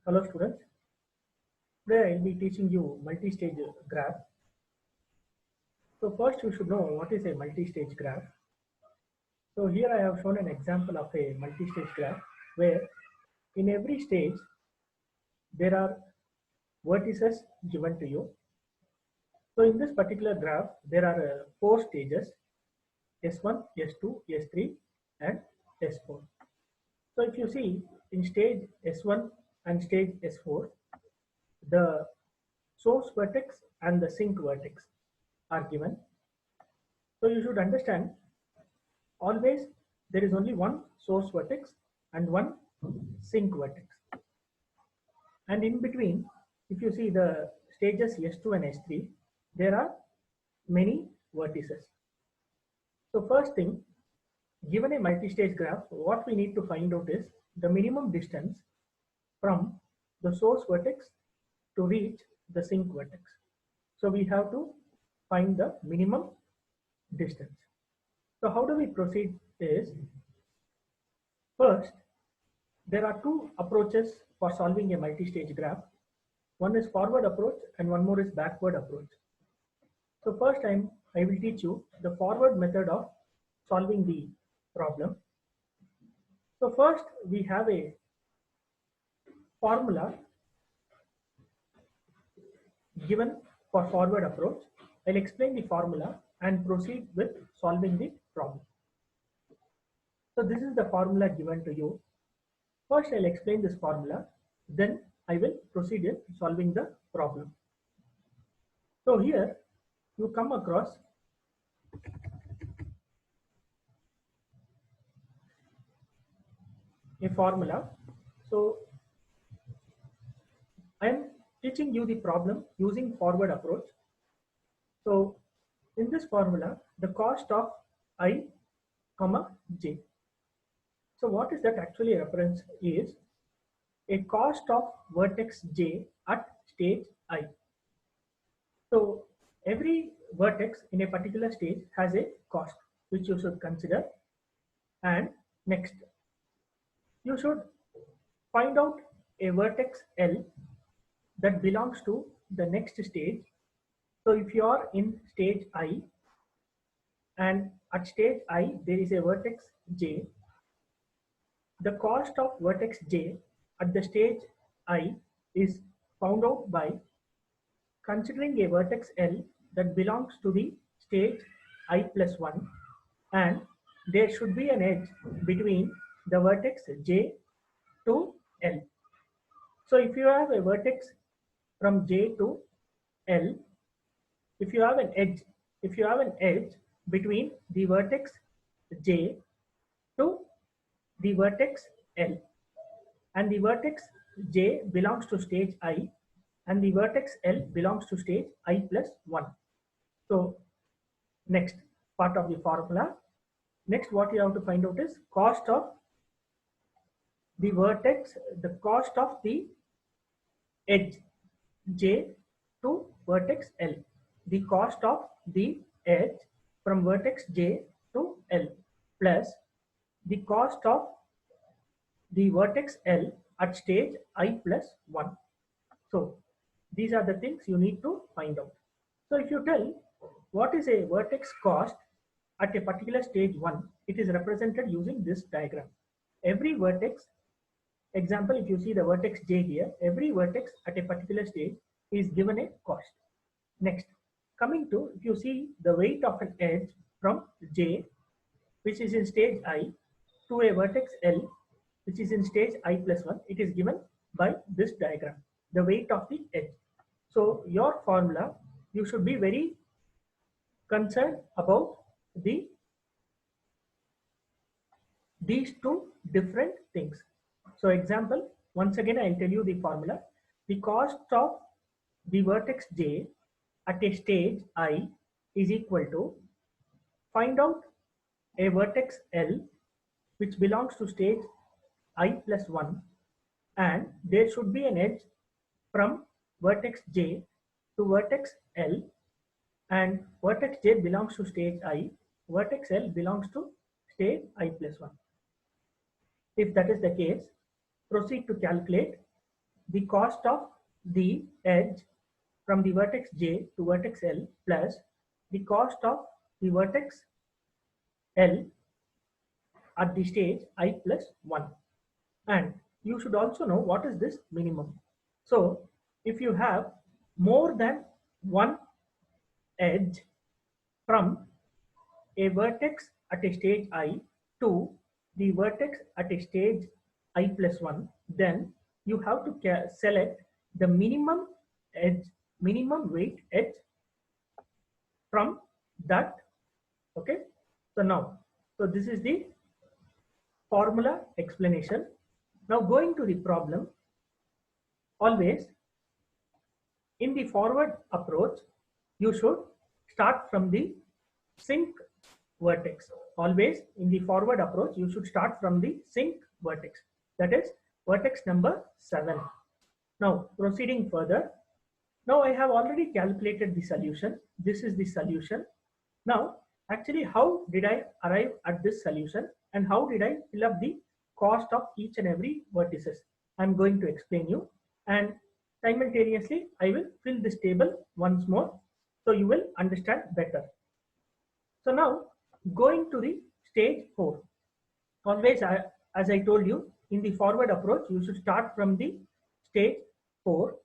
Hello students, today I will be teaching you multi-stage graph. So first you should know what is a multi-stage graph. So here I have shown an example of a multi-stage graph where in every stage there are vertices given to you. So in this particular graph there are 4 stages, S1, S2, S3 and S4. So if you see in stage S1 and stage S4, the source vertex and the sink vertex are given. So you should understand always there is only one source vertex and one sink vertex. And in between, if you see the stages S2 and S3, there are many vertices. So first thing, given a multi-stage graph, what we need to find out is the minimum distance from the source vertex to reach the sink vertex. So we have to find the minimum distance. So how do we proceed is, first, there are two approaches for solving a multi-stage graph. One is forward approach and one more is backward approach. So first I will teach you the forward method of solving the problem. So first we have a formula given for forward approach. I'll explain the formula and proceed with solving the problem. So this is the formula given to you. First I'll explain this formula, then I will proceed in solving the problem. So here you come across a formula. So I am teaching you the problem using forward approach. So in this formula, the cost of I, j. So what is that actually reference is a cost of vertex j at stage I. So every vertex in a particular stage has a cost which you should consider. And next, you should find out a vertex L that belongs to the next stage. So if you are in stage I and at stage I there is a vertex j, the cost of vertex j at the stage I is found out by considering a vertex L that belongs to the stage I plus 1, and there should be an edge between the vertex j to L. So if you have a vertex from j to L, if you have an edge between the vertex j to the vertex L, and the vertex j belongs to stage I and the vertex L belongs to stage I plus 1. So next part of the formula, next what you have to find out is cost of the vertex, the cost of the edge j to vertex L, the cost of the edge from vertex j to L plus the cost of the vertex L at stage I plus 1. So these are the things you need to find out. So if you tell what is a vertex cost at a particular stage 1, it is represented using this diagram. Every vertex, example, if you see the vertex j here, every vertex at a particular stage is given a cost. Next, coming to, if you see the weight of an edge from j, which is in stage I, to a vertex L, which is in stage I plus 1, it is given by this diagram, the weight of the edge. So your formula, you should be very concerned about these two different things. So example, once again I will tell you the formula. The cost of the vertex j at a stage I is equal to, find out a vertex L which belongs to stage I plus 1, and there should be an edge from vertex j to vertex L, and vertex j belongs to stage I, vertex L belongs to stage I plus 1. If that is the case, proceed to calculate the cost of the edge from the vertex J to vertex L plus the cost of the vertex L at the stage I plus 1. And you should also know what is this minimum. So if you have more than one edge from a vertex at a stage I to the vertex at a stage I plus 1, then you have to select the minimum edge, minimum weight edge from that. Okay, so now, so this is the formula explanation. Now going to the problem, always in the forward approach, you should start from the sink vertex. Always in the forward approach, you should start from the sink vertex. That is vertex number 7. Now proceeding further. Now I have already calculated the solution. This is the solution. Now actually how did I arrive at this solution and how did I fill up the cost of each and every vertices? I'm going to explain you, and simultaneously I will fill this table once more so you will understand better. So now going to the stage 4. Always, as I told you, in the forward approach, you should start from the stage 4.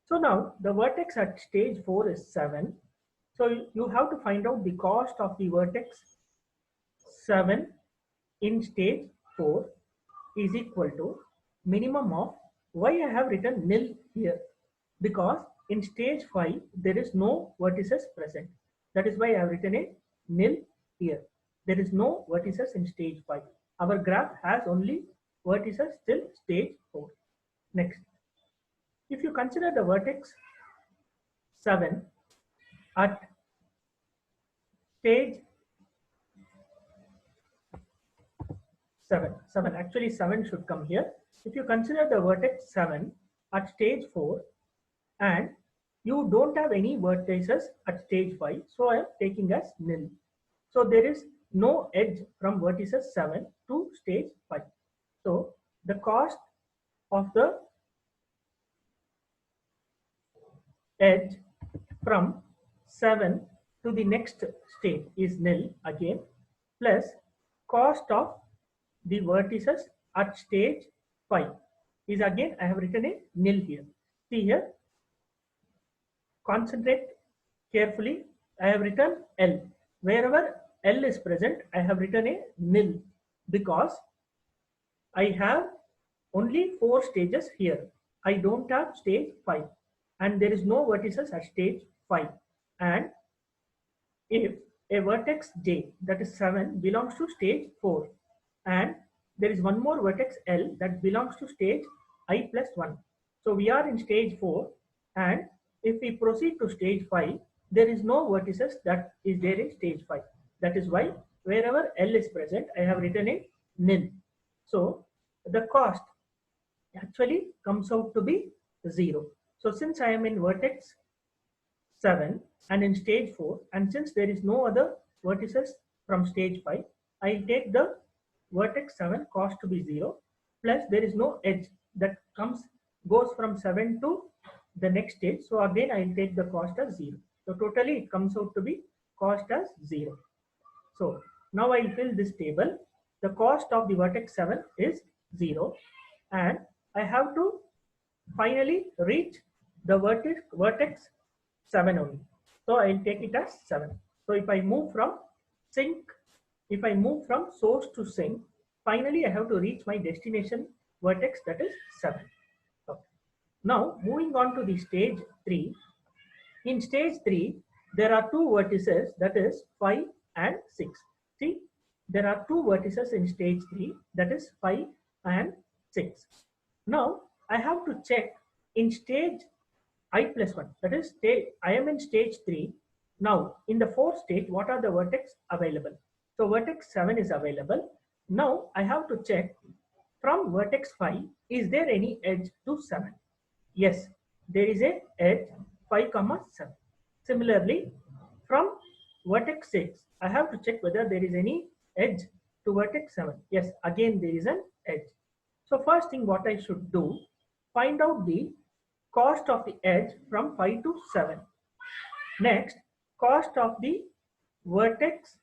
So now the vertex at stage 4 is 7. So you have to find out the cost of the vertex 7 in stage 4 is equal to minimum of, why I have written nil here, because in stage 5 there is no vertices present. That is why I have written a nil here. There is no vertices in stage 5. Our graph has only vertices till stage 4. Next, if you consider the vertex 7 at stage 7, actually 7 should come here. If you consider the vertex 7 at stage 4 and you don't have any vertices at stage 5, so I am taking as nil. So there is no edge from vertices 7 to stage 5. So the cost of the edge from 7 to the next stage is nil again, plus cost of the vertices at stage 5 is again, I have written a nil here. See here, concentrate carefully. I have written L. Wherever L is present, I have written a nil because I have only 4 stages here. I don't have stage 5 and there is no vertices at stage 5. And if a vertex J, that is 7, belongs to stage 4 and there is one more vertex L that belongs to stage I plus 1. So we are in stage 4 and if we proceed to stage 5, there is no vertices that is there in stage 5. That is why wherever L is present, I have written a nil. So the cost actually comes out to be 0. So since I am in vertex 7 and in stage 4, and since there is no other vertices from stage 5, I take the vertex 7 cost to be 0, plus there is no edge that goes from 7 to the next stage. So again I will take the cost as 0. So totally it comes out to be cost as 0. So now I will fill this table. The cost of the vertex 7 is 0 and I have to finally reach the vertex 7 only. So I will take it as 7. So if I move from source to sink, finally I have to reach my destination vertex, that is 7. Okay. Now moving on to the stage 3. In stage 3, there are 2 vertices, that is 5 and 6. See, there are 2 vertices in stage 3, that is 5 and 6. Now I have to check in stage I plus 1, that is I am in stage 3. Now in the 4th stage, what are the vertex available? So vertex 7 is available. Now I have to check from vertex 5, is there any edge to 7? Yes, there is a edge 5, 7. Similarly, from vertex 6, I have to check whether there is any edge to vertex 7. Yes, again there is an edge. So first thing what I should do, find out the cost of the edge from 5 to 7. Next, cost of the vertex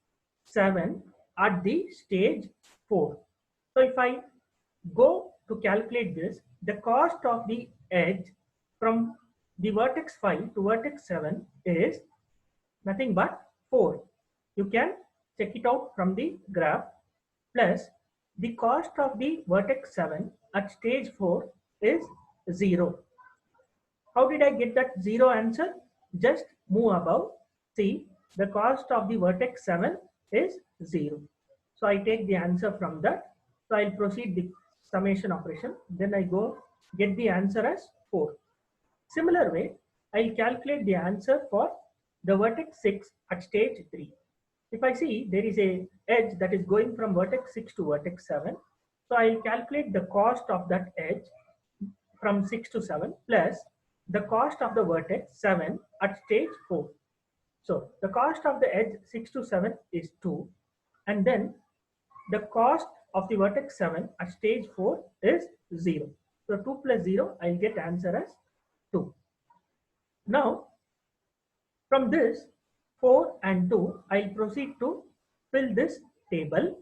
7 at the stage 4. So if I go to calculate this, the cost of the edge from the vertex 5 to vertex 7 is nothing but 4. You can check it out from the graph, plus the cost of the vertex 7 at stage 4 is 0. How did I get that 0 answer? Just move above. See, the cost of the vertex 7 is 0. So I take the answer from that. So I'll proceed the summation operation. Then I go get the answer as 4. Similar way, I'll calculate the answer for the vertex 6 at stage 3. If I see there is a edge that is going from vertex 6 to vertex 7, so I'll calculate the cost of that edge from 6 to 7 plus the cost of the vertex 7 at stage 4. So the cost of the edge 6 to 7 is 2, and then the cost of the vertex 7 at stage 4 is 0. So 2 plus 0, I'll get answer as 2. Now from this 4 and 2, I'll proceed to fill this table.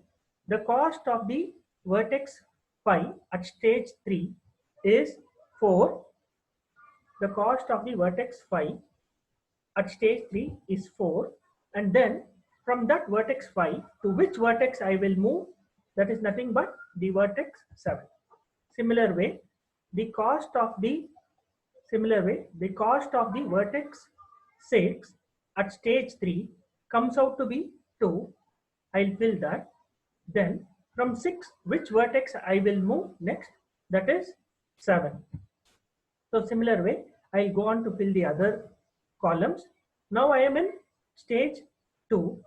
The cost of the vertex 5 at stage 3 is 4. The cost of the vertex 5 at stage 3 is 4, and then from that vertex 5 to which vertex I will move, that is nothing but the vertex 7. Similar way, the cost of the vertex 6 at stage 3 comes out to be 2. I'll fill that. Then from 6, which vertex I will move next, that is 7. So similar way, I'll go on to fill the other columns. Now I am in stage 2.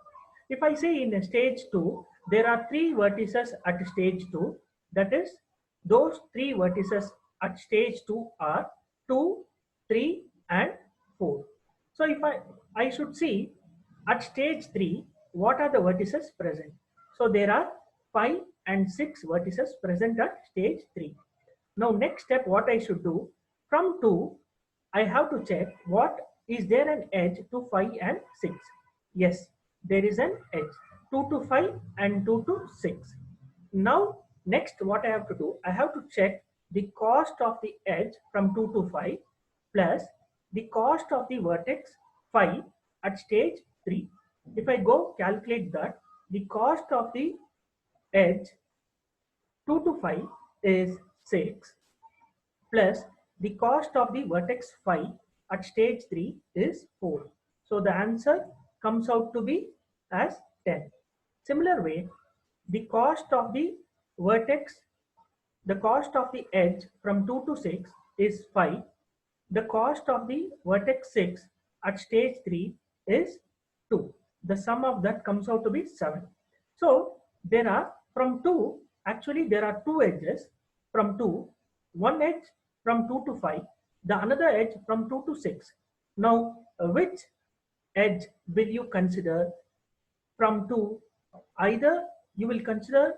If I say in stage 2, there are 3 vertices at stage 2. That is, those 3 vertices at stage 2 are 2, 3 and 4. So if I should see at stage 3, what are the vertices present? So there are 5 and 6 vertices present at stage 3. Now next step, what I should do, from 2, I have to check what is there an edge to 5 and 6. Yes, there is an edge 2 to 5 and 2 to 6. Now next what I have to do, I have to check the cost of the edge from 2 to 5 plus the cost of the vertex 5 at stage 3. If I go calculate that, the cost of the edge 2 to 5 is 6 plus the cost of the vertex 5 at stage 3 is 4. So the answer comes out to be as 10. Similar way, the cost of the edge from 2 to 6 is 5. The cost of the vertex 6 at stage 3 is 2. The sum of that comes out to be 7. So there are from 2, actually there are 2 edges from 2, one edge from 2 to 5, the another edge from 2 to 6. Now which edge will you consider from 2? Either you will consider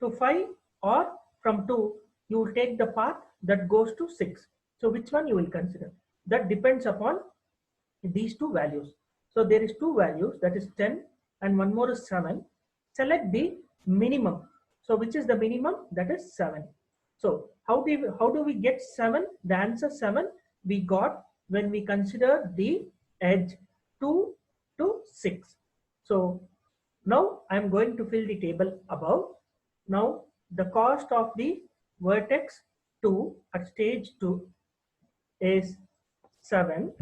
to 5, or from 2 you will take the path that goes to 6. So which one you will consider? That depends upon these 2 values. So there is 2 values, that is 10 and one more is 7. Select the minimum. So which is the minimum? That is 7. So how do we get 7? The answer 7 we got when we consider the edge 2 to 6. So now I am going to fill the table above. Now the cost of the vertex 2 at stage 2 is 7,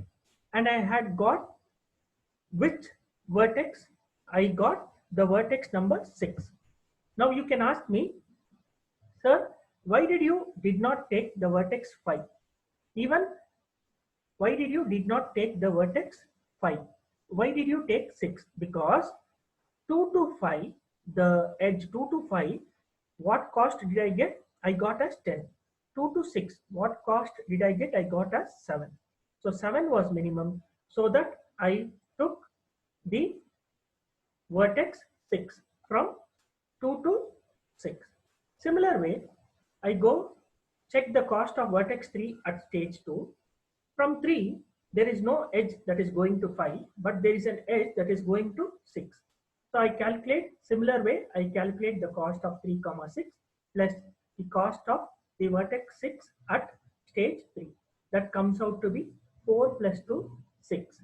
and I had got which vertex? I got the vertex number 6. Now you can ask me, sir, why did not take the vertex 5? Even why did you did not take the vertex 5? Why did you take 6? Because 2 to 5, the edge 2 to 5, what cost did I get? I got as 10. 2 to 6, what cost did I get? I got as 7. So 7 was minimum, so that I took the vertex 6 from 2 to 6. Similar way, I go check the cost of vertex 3 at stage 2. From 3, there is no edge that is going to 5, but there is an edge that is going to 6. So I calculate similar way, I calculate the cost of 3 comma 6 plus the cost of the vertex 6 at stage 3. That comes out to be 4 plus 2, 6.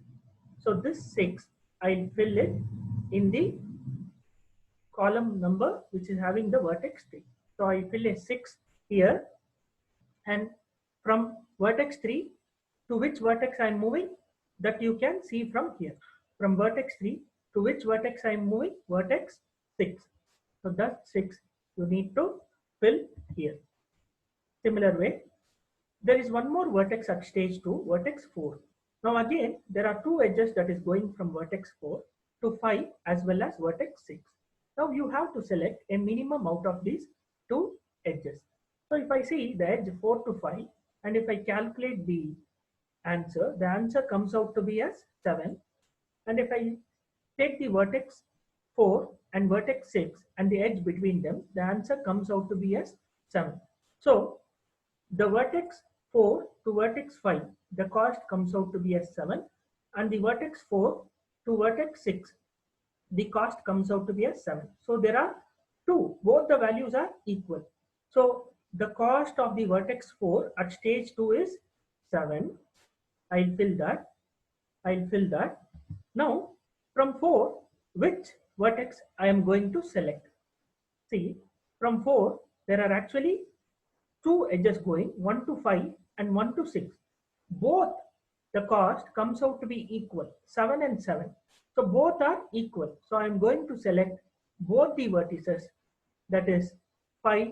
So this 6, I'll fill it in the column number which is having the vertex 3. So I fill a 6 here, and from vertex 3 to which vertex I am moving, that you can see from here. From vertex 3 to which vertex I am moving, vertex 6. So that 6 you need to fill here. Similar way, there is one more vertex at stage 2, vertex 4. Now again, there are two edges that is going from vertex 4 to 5 as well as vertex 6. Now you have to select a minimum out of these two edges. So if I see the edge 4 to 5, and if I calculate the answer comes out to be as 7. And if I take the vertex 4 and vertex 6 and the edge between them, the answer comes out to be as 7. So the vertex 4 to vertex 5, the cost comes out to be as 7, and the vertex 4 to vertex 6, the cost comes out to be as 7. So there are two, both the values are equal. So the cost of the vertex 4 at stage 2 is 7. I'll fill that. Now from 4, which vertex I am going to select? See, from 4, there are actually two edges going, 1 to 5 and 1 to 6. Both the cost comes out to be equal, 7 and 7. So both are equal. So I am going to select both the vertices, that is 5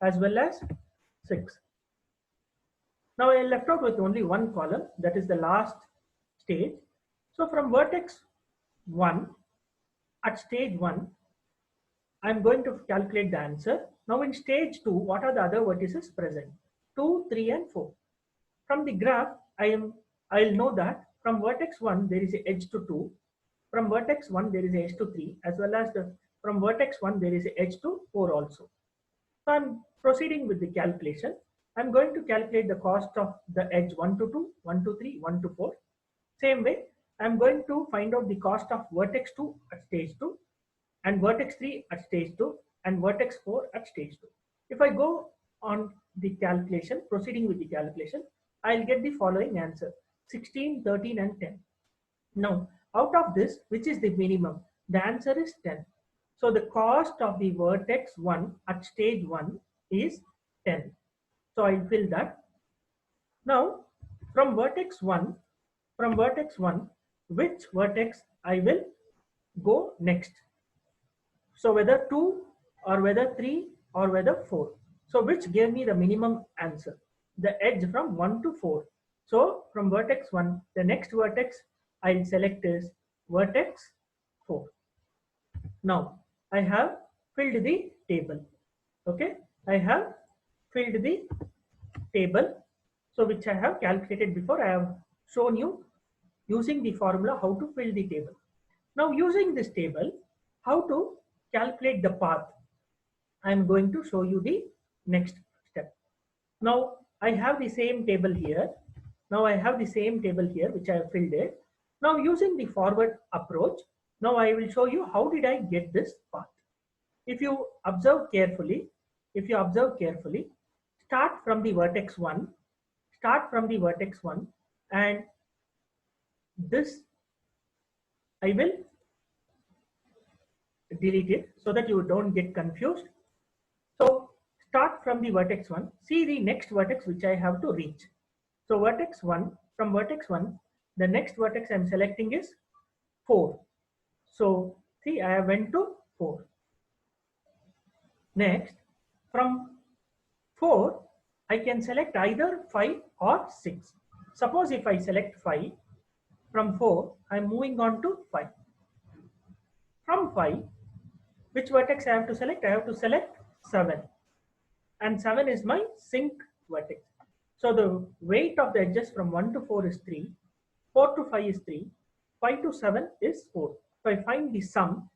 as well as 6. Now I am left out with only one column, that is the last stage. So from vertex 1 at stage 1, I am going to calculate the answer. Now in stage 2, what are the other vertices present? 2, 3 and 4. From the graph, I'll know that from vertex 1 there is an edge to 2. From vertex 1 there is an edge to 3, as well as from vertex 1 there is an edge to 4 also. So I'm proceeding with the calculation. I'm going to calculate the cost of the edge 1 to 2, 1 to 3, 1 to 4. Same way, I'm going to find out the cost of vertex 2 at stage 2, and vertex 3 at stage 2, and vertex 4 at stage 2. If I go on the calculation, proceeding with the calculation, I'll get the following answer: 16, 13 and 10. Now, out of this, which is the minimum? The answer is 10. So the cost of the vertex 1 at stage 1 is 10. So I'll fill that. Now, from vertex 1, which vertex I will go next? So whether 2 or whether 3 or whether 4. So which gave me the minimum answer? The edge from 1 to 4. So from vertex 1, the next vertex I'll select is vertex 4. Now I have filled the table. Okay, I have filled the table. So which I have calculated before. I have shown you using the formula how to fill the table. Now using this table, how to calculate the path? I am going to show you the next step. Now I have the same table here. Which I have filled it. Now using the forward approach, now I will show you how did I get this path. If you observe carefully, start from the vertex 1, and this I will delete it so that you don't get confused. So start from the vertex 1, see the next vertex which I have to reach. So from vertex 1, the next vertex I am selecting is 4. So see, I went to 4. Next, from 4, I can select either 5 or 6. Suppose if I select 5, from 4, I am moving on to 5. From 5, which vertex I have to select? I have to select 7. And 7 is my sync vertex. So the weight of the edges from 1 to 4 is 3, 4 to 5 is 3, 5 to 7 is 4. So I find the sum,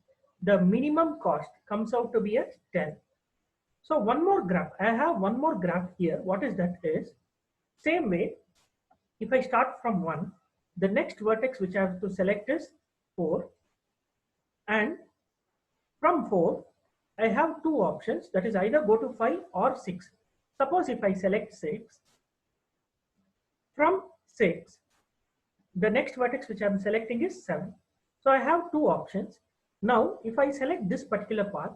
the minimum cost comes out to be at 10. So one more graph. I have one more graph here. What is that is, same way, if I start from 1, the next vertex which I have to select is 4, and from 4, I have two options, that is either go to 5 or 6. Suppose if I select 6, from 6, the next vertex which I am selecting is 7. So I have two options. Now, if I select this particular path,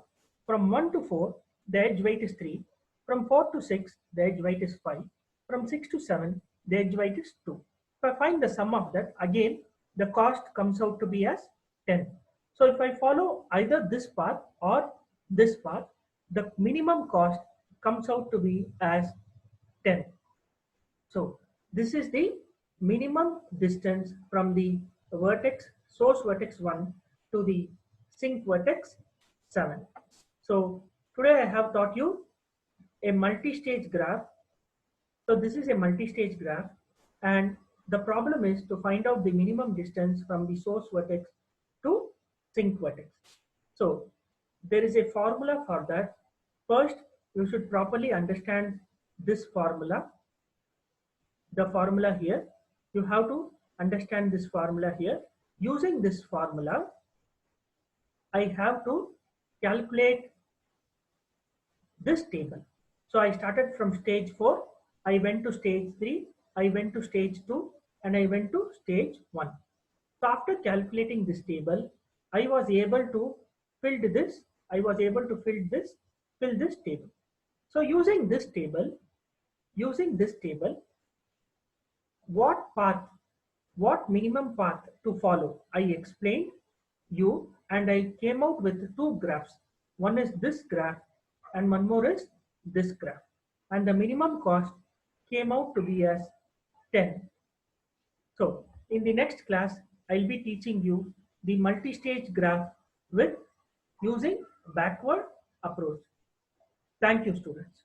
from 1 to 4, the edge weight is 3. From 4 to 6, the edge weight is 5. From 6 to 7, the edge weight is 2. If I find the sum of that, again, the cost comes out to be as 10. So if I follow either this path or this path, the minimum cost comes out to be as 10. So this is the minimum distance from the vertex, source vertex 1 to the sink vertex 7. So today I have taught you a multi-stage graph. So this is a multi-stage graph, and the problem is to find out the minimum distance from the source vertex to sink vertex. So there is a formula for that. First, you should properly understand this formula. The formula here, you have to understand this formula here. Using this formula, I have to calculate this table. So I started from stage 4, I went to stage 3, I went to stage 2, and I went to stage 1. So after calculating this table, I was able to fill this, fill this table. So using this table, what minimum path to follow, I explained you, and I came out with two graphs. One is this graph and one more is this graph, and the minimum cost came out to be as 10. So in the next class, I'll be teaching you the multi-stage graph with using backward approach. Thank you, students.